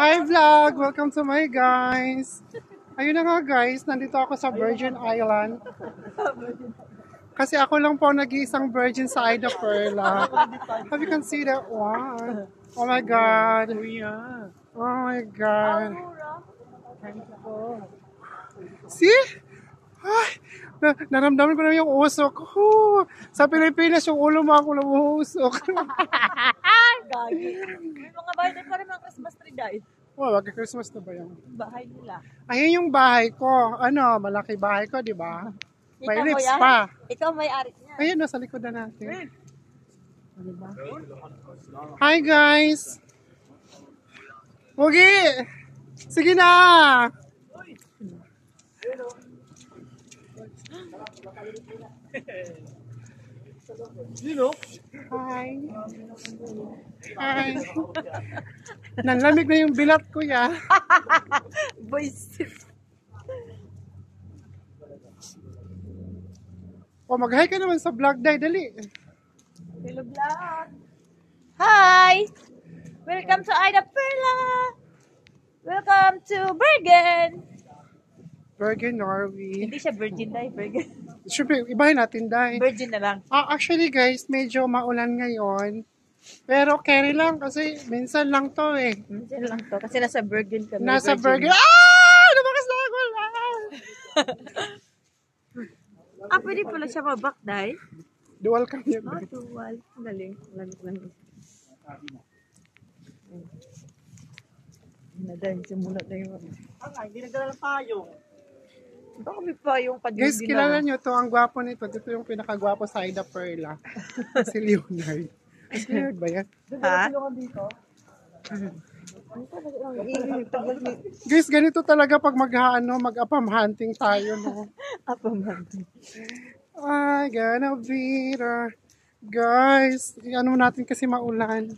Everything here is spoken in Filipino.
Hi vlog! Welcome to my guys! Ayun na nga guys, nandito ako sa Virgin Island. Kasi ako lang po nag-iisang virgin sa Ida Perla. Have you can see that one? Oh my God! Oh my God! See? Ay, naramdaman ko na yung usok. Sa Pilipinas, yung ulo mo ako namuusok. Gagi. May mga bahay din pa rin mga Christmas tree dahil. Wow, magka-Christmas na ba yun? Bahay nila. Ayun yung bahay ko. Ano, malaki bahay ko, di ba? May Kita mo lips yan? pa. Ikaw may ari niya. Ayun, nasa likod na natin. Diba? Hi guys! Pugi! Sige na! Hi! Hi! Nanlamig na yung bilat ko ya. Boys. O mag-hi ka naman sa vlog day, dali. Hello vlog. Hi! Welcome to Ida Perla. Welcome to Bergen. Bergen, Norway. Hindi siya virgin dahil Bergen. Siyempre, ibahin natin dahil. Virgin na lang. Actually guys, medyo maulan ngayon. Pero carry lang kasi minsan lang to eh. Virgin lang to. Kasi nasa Bergen kami. Nasa virgin. Bergen. Ah! Lumakas na ako! Pwede pala siya mabak dahil. Dual cam yun. Dual. Galing. Galing. Dahil simulat na yung... Hindi nagdala ng payong. Baka may payong pa din. Guys, kilala nyo to, ang gwapo nito. Dito yung pinakagwapo sa Ida Perla. Si Leonard. Si Leonard ba yan? Ha? Dito. Guys, ganito talaga pag mag-apam hunting tayo, no? Apa man. I gonna be there. Guys, ano natin kasi maulan.